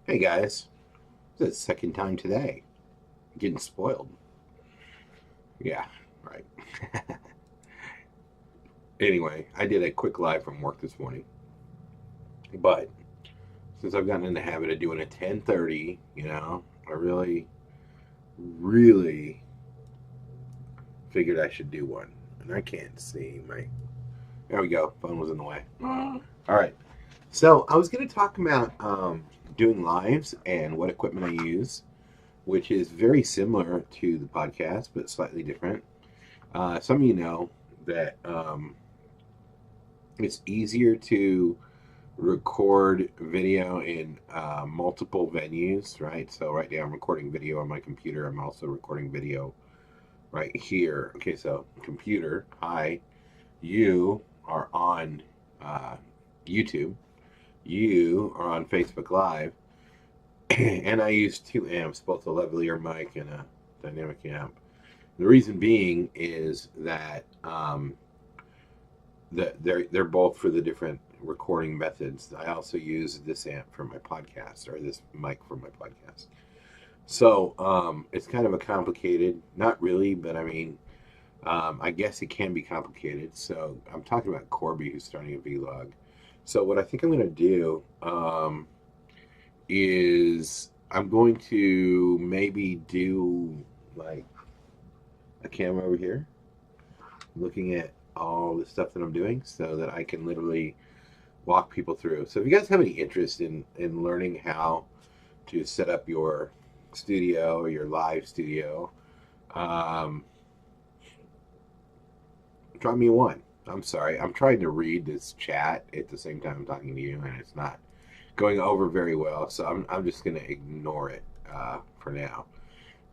Hey guys, this is the second time today. Getting spoiled. Yeah, right. Anyway, I did a quick live from work this morning, but since I've gotten in the habit of doing a 10:30, I really figured I should do one. And I can't see my. There we go. Phone was in the way. All right. So I was going to talk about doing lives and what equipment I use, which is very similar to the podcast, but slightly different. Some of you know that it's easier to record video in multiple venues, right? So right now I'm recording video on my computer. I'm also recording video right here. Okay, so computer, hi. You are on YouTube. You are on Facebook Live. And I use two amps, both a lavalier mic and a dynamic amp. The reason being is that they're both for the different recording methods. I also use this amp for my podcast, or this mic for my podcast. So it's kind of a complicated, not really, but I mean, I guess it can be complicated. So I'm talking about Corby, who's starting a vlog. So what I think I'm going to do is I'm going to maybe do like a camera over here, looking at all the stuff that I'm doing so that I can literally walk people through. So if you guys have any interest in learning how to set up your studio or your live studio, drop me one. I'm sorry. I'm trying to read this chat at the same time I'm talking to you, and it's not going over very well. So I'm just going to ignore it for now.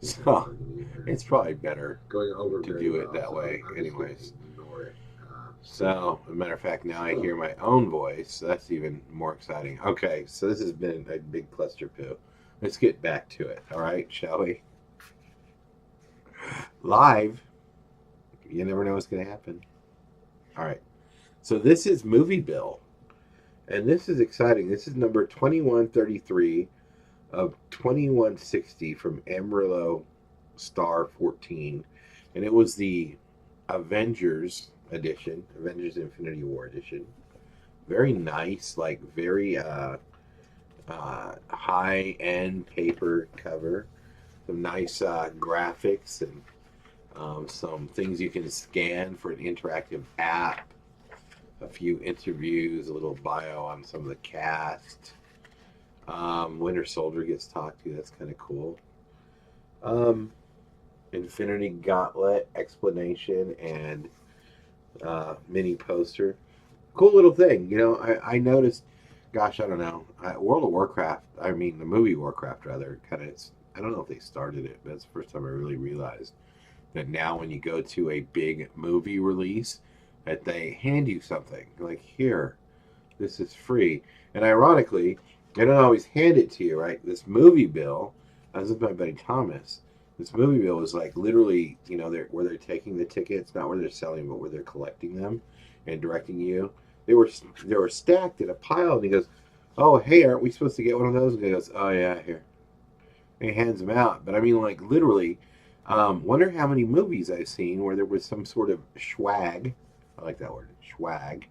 So it's probably better to do it that way anyways. So, as a matter of fact, now I hear my own voice. So that's even more exciting. Okay, so this has been a big cluster poo. Let's get back to it, all right, shall we? Live, you never know what's going to happen. All right, so this is PlayBill, and this is exciting. This is number 2133 of 2160 from Amarillo Star 14, and it was the Avengers edition, Avengers Infinity War edition. Very nice, like very high-end paper cover. Some nice graphics and some things you can scan for an interactive app. A few interviews, a little bio on some of the cast. Winter Soldier gets talked to. That's kind of cool. Infinity Gauntlet explanation and mini poster. Cool little thing. I noticed, gosh, I don't know. World of Warcraft, I mean, the movie Warcraft, rather, kind of, I don't know if they started it, but that's the first time I really realized that now when you go to a big movie release, that they hand you something. Like, here, this is free. And ironically, they don't always hand it to you, right? This PlayBill, I was with my buddy Thomas. This PlayBill is like literally, where they're taking the tickets, not where they're selling, but where they're collecting them and directing you. They were stacked in a pile, and he goes, "Oh, hey, aren't we supposed to get one of those?" And he goes, "Oh yeah, here." And he hands them out. But I mean, like literally, wonder how many movies I've seen where there was some sort of swag. I like that word, swag,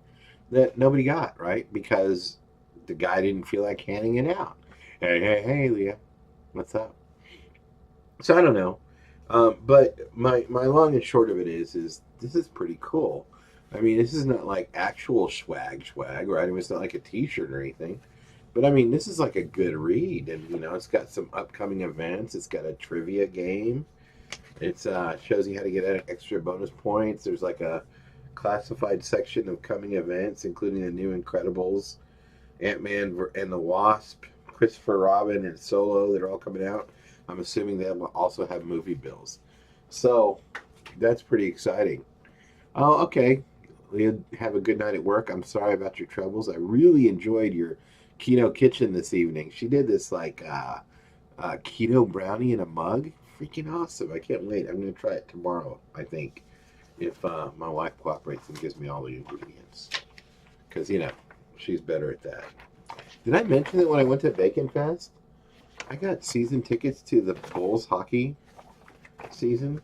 that nobody got, right? Because the guy didn't feel like handing it out. Hey, Leah, what's up? So I don't know, but my long and short of it is this is pretty cool. I mean, this is not like actual swag, right? I mean, it's not like a T-shirt or anything, but I mean, this is like a good read, and it's got some upcoming events. It's got a trivia game. It shows you how to get extra bonus points. There's like a classified section of coming events, including the new Incredibles, Ant-Man and the Wasp, Christopher Robin, and Solo. They're all coming out. I'm assuming they'll also have PlayBills. So that's pretty exciting. Oh, okay. Leah, have a good night at work. I'm sorry about your troubles. I really enjoyed your keto kitchen this evening. She did this like keto brownie in a mug. Freaking awesome. I can't wait. I'm going to try it tomorrow, I think, if my wife cooperates and gives me all the ingredients. Because, she's better at that. Did I mention that when I went to Bacon Fest, I got season tickets to the Bulls hockey season.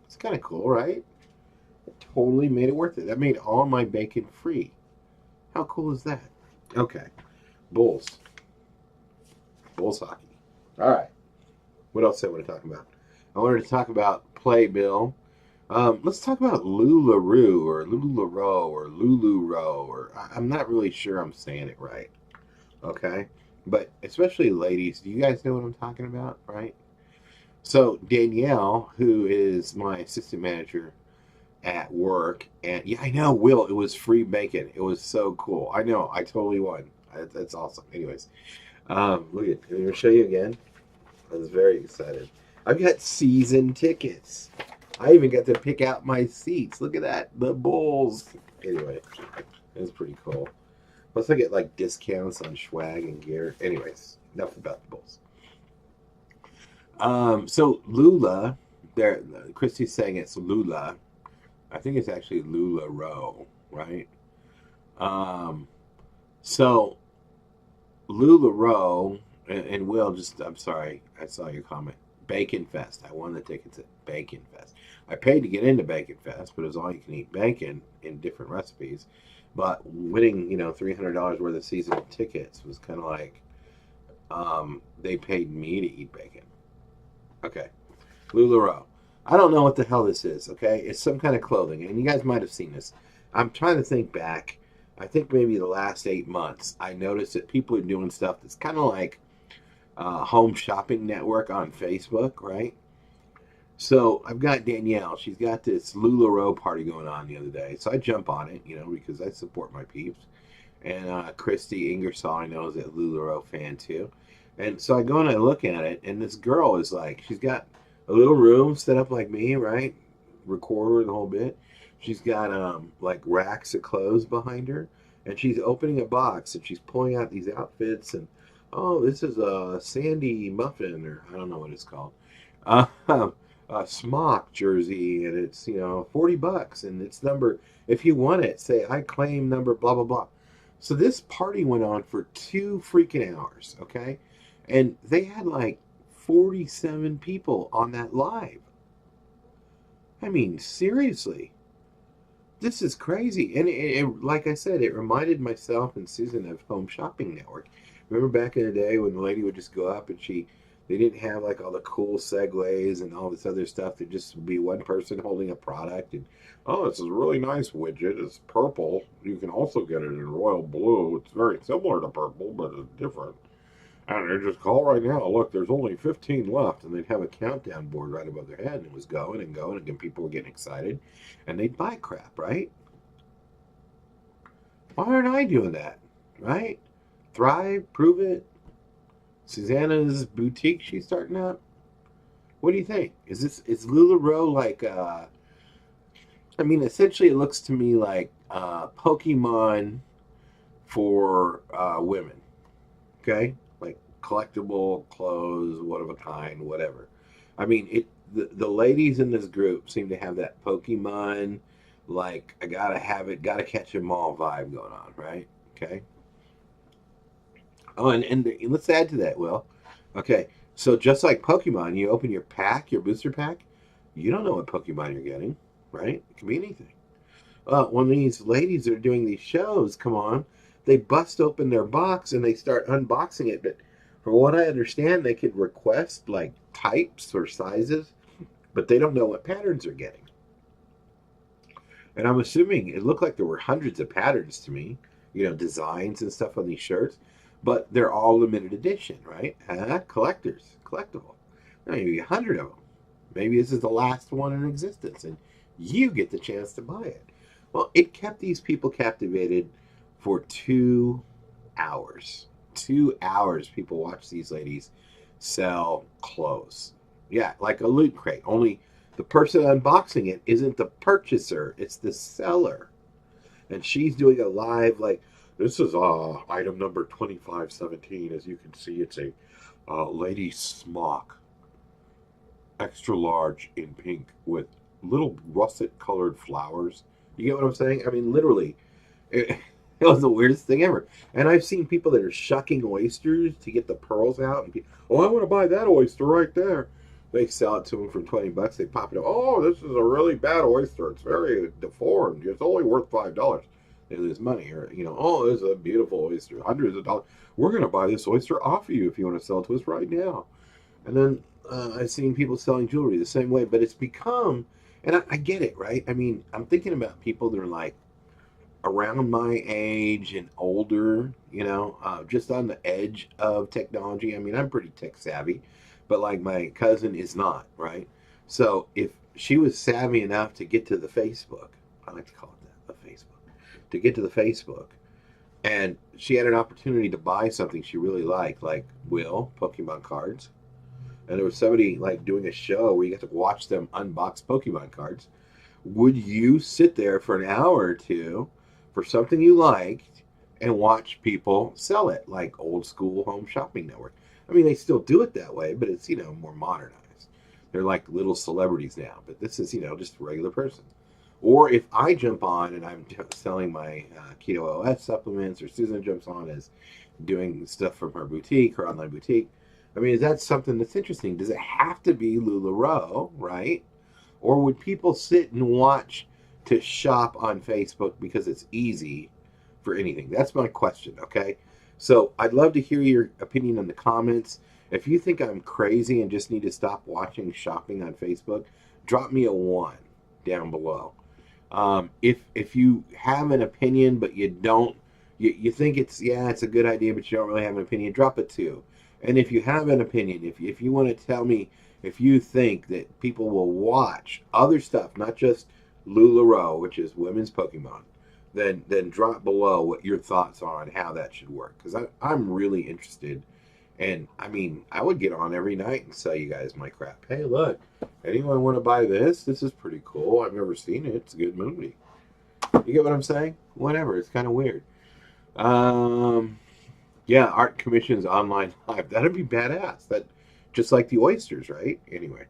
It's kind of cool, right? It totally made it worth it. That made all my bacon free. How cool is that? Okay, Bulls. Bulls hockey. All right. What else I want to talk about? I wanted to talk about PlayBill. Let's talk about Lularoe or Lularoe or I'm not really sure I'm saying it right. Okay, but especially ladies, do you guys know what I'm talking about, right? So Danielle, who is my assistant manager at work, and yeah, I know, Will, it was free bacon. It was so cool. I know, I totally won. That's awesome. Anyways, look at, I'm gonna show you again. I was very excited. I've got season tickets. I even got to pick out my seats. Look at that, the Bulls. Anyway, it was pretty cool. Plus, I get like discounts on swag and gear. Anyways, enough about the Bulls. So Lula, there, Christy's saying it's Lula. I think it's actually Lularoe, right? Um, so Lularoe and Will, just, I'm sorry, I saw your comment. Bacon Fest. I won the tickets at Bacon Fest. I paid to get into Bacon Fest, but it was all you can eat bacon in different recipes. But winning, $300 worth of season tickets was kind of like they paid me to eat bacon. Okay, Lularoe. I don't know what the hell this is. Okay, it's some kind of clothing, and you guys might have seen this. I'm trying to think back. I think maybe the last 8 months, I noticed that people are doing stuff that's kind of like Home Shopping Network on Facebook, right? So I've got Danielle. She's got this Lularoe party going on the other day. So I jump on it, because I support my peeps. And Christy Ingersoll, I know, is a Lularoe fan too. And so I go and I look at it, and this girl is like, she's got a little room set up like me, right? Recorder, the whole bit. She's got like racks of clothes behind her, and she's opening a box and she's pulling out these outfits. And oh, this is a Sandy muffin, or I don't know what it's called, a smock jersey, and it's $40, and it's number. If you want it, say I claim number blah blah blah. So this party went on for 2 freaking hours, okay, and they had like 47 people on that live. I mean, seriously. This is crazy. And like I said, it reminded myself and Susan of Home Shopping Network. Remember back in the day when the lady would just go up and they didn't have like all the cool segues and all this other stuff. There'd just be one person holding a product. And, oh, this is a really nice widget. It's purple. You can also get it in royal blue. It's very similar to purple, but it's different. And they just call right now. Look, there's only 15 left. And they'd have a countdown board right above their head. And it was going and going. And people were getting excited. And they'd buy crap, right? Why aren't I doing that? Right? Thrive, Prove It. Susanna's boutique she's starting up. What do you think? Is Lularoe like essentially it looks to me like Pokemon for women. Okay? Like collectible clothes, one of a kind, whatever. I mean, the ladies in this group seem to have that Pokemon, like, I gotta have it, gotta catch them all vibe going on, right? Okay. Oh, and let's add to that, Will. Okay, so just like Pokemon, you open your pack, your booster pack, you don't know what Pokemon you're getting, right? It can be anything. When these ladies are doing these shows, come on, they bust open their box and they start unboxing it. But from what I understand, they could request like types or sizes, but they don't know what patterns they're getting. And I'm assuming it looked like there were hundreds of patterns to me, designs and stuff on these shirts, but they're all limited edition, right? Collectible. Maybe 100 of them. Maybe this is the last one in existence, and you get the chance to buy it. Well, it kept these people captivated for 2 hours. 2 hours people watch these ladies sell clothes. Yeah, like a loot crate. Only the person unboxing it isn't the purchaser, it's the seller. And she's doing a live, like, this is item number 2517. As you can see, it's a lady smock, extra large in pink with little russet colored flowers. You get what I'm saying? I mean, literally. It was the weirdest thing ever. And I've seen people that are shucking oysters to get the pearls out. And oh, I want to buy that oyster right there. They sell it to them for $20. They pop it up. Oh, this is a really bad oyster. It's very deformed. It's only worth $5. They lose money. Or, oh, this is a beautiful oyster. Hundreds of dollars. We're going to buy this oyster off of you if you want to sell it to us right now. And then I've seen people selling jewelry the same way. But it's become, and I get it, right? I mean, I'm thinking about people that are like, around my age and older, just on the edge of technology. I mean, I'm pretty tech savvy, but like my cousin is not, right? So if she was savvy enough to get to the Facebook, I like to call it that, the Facebook, to get to the Facebook, and she had an opportunity to buy something she really liked, like Pokemon cards. And there was somebody like doing a show where you got to watch them unbox Pokemon cards. Would you sit there for an hour or two for something you liked and watch people sell it like old school home shopping network? I mean, they still do it that way, but it's, more modernized. They're like little celebrities now, but this is, just a regular person. Or if I jump on and I'm selling my Keto OS supplements, or Susan jumps on as doing stuff from her boutique, her online boutique. I mean, is that something that's interesting? Does it have to be Lularoe, right? Or would people sit and watch to shop on Facebook because it's easy for anything? That's my question, okay? So I'd love to hear your opinion in the comments. If you think I'm crazy and just need to stop watching shopping on Facebook, drop me a 1 down below. If you have an opinion but you don't, you think it's a good idea but you don't really have an opinion, drop a 2. And if you have an opinion, if you want to tell me if you think that people will watch other stuff, not just Lularoe, which is women's Pokemon, then drop below what your thoughts are on how that should work. Because I'm really interested. And, I mean, I would get on every night and sell you guys my crap. Hey, look, anyone want to buy this? This is pretty cool. I've never seen it. It's a good movie. You get what I'm saying? Whatever. It's kind of weird. Yeah, art commissions online live. That'd be badass. That just like the oysters, right? Anyway.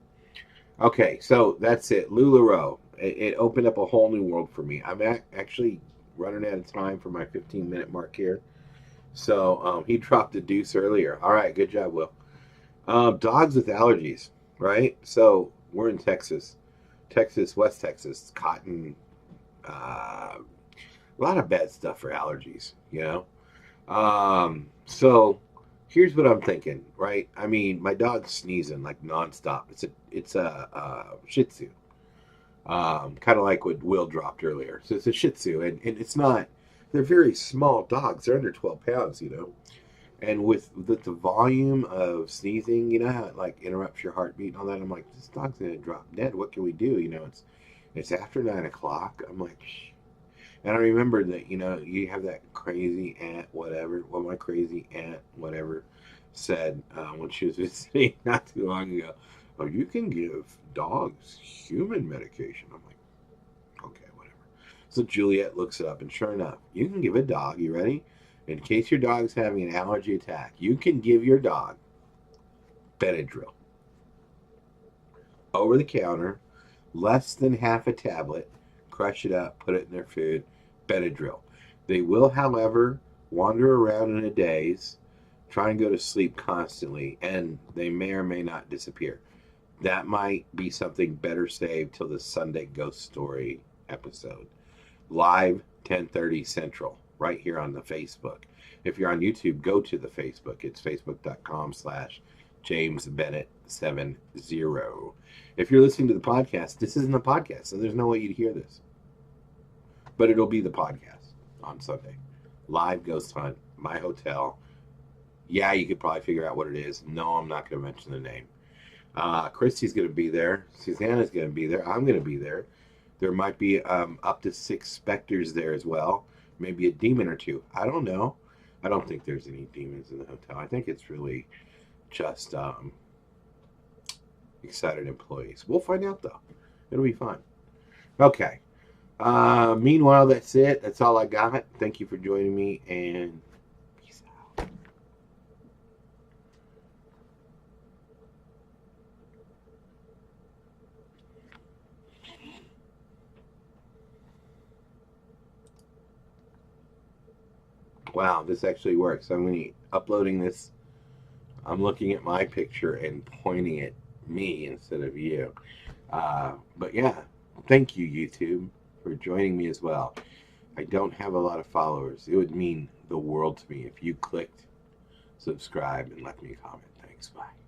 Okay, so that's it. Lularoe. It opened up a whole new world for me. I'm actually running out of time for my 15-minute mark here. So he dropped a deuce earlier. All right, good job, Will. Dogs with allergies, right? So we're in Texas. West Texas. Cotton. A lot of bad stuff for allergies, So here's what I'm thinking, right? I mean, my dog's sneezing like nonstop. It's a Shih Tzu, kind of like what Will dropped earlier. So it's a Shih Tzu, and it's not. They're very small dogs. They're under 12 pounds, And with the volume of sneezing, how it like interrupts your heartbeat and all that. I'm like, this dog's gonna drop dead. What can we do? It's after 9 o'clock. I'm like, shh. And I remember that, you have that crazy aunt, whatever. Well, my crazy aunt, whatever, said when she was visiting not too long ago, oh, you can give dogs human medication. I'm like, okay, whatever. So Juliet looks it up, and sure enough, you can give a dog, you ready? In case your dog's having an allergy attack, you can give your dog Benadryl. Over the counter, less than half a tablet, crush it up, put it in their food, Benadryl. They will, however, wander around in a daze, try and go to sleep constantly, and they may or may not disappear. That might be something better saved till the Sunday Ghost Story episode. Live 10:30 Central, right here on the Facebook. If you're on YouTube, go to the Facebook. It's facebook.com/JamesBennett70. If you're listening to the podcast, this isn't a podcast, so there's no way you'd hear this. But it'll be the podcast on Sunday. Live ghost hunt, my hotel. Yeah, you could probably figure out what it is. No, I'm not going to mention the name. Christy's going to be there. Susanna's going to be there. I'm going to be there. There might be up to 6 specters there as well. Maybe a demon or 2. I don't know. I don't think there's any demons in the hotel. I think it's really just excited employees. We'll find out, though. It'll be fun. Okay. Meanwhile, that's it. That's all I got. Thank you for joining me, and peace out. Wow, this actually works. I'm going to uploading this. I'm looking at my picture and pointing at me instead of you. But yeah, thank you, YouTube, for joining me as well. I don't have a lot of followers. It would mean the world to me if you clicked subscribe and left me a comment. Thanks. Bye.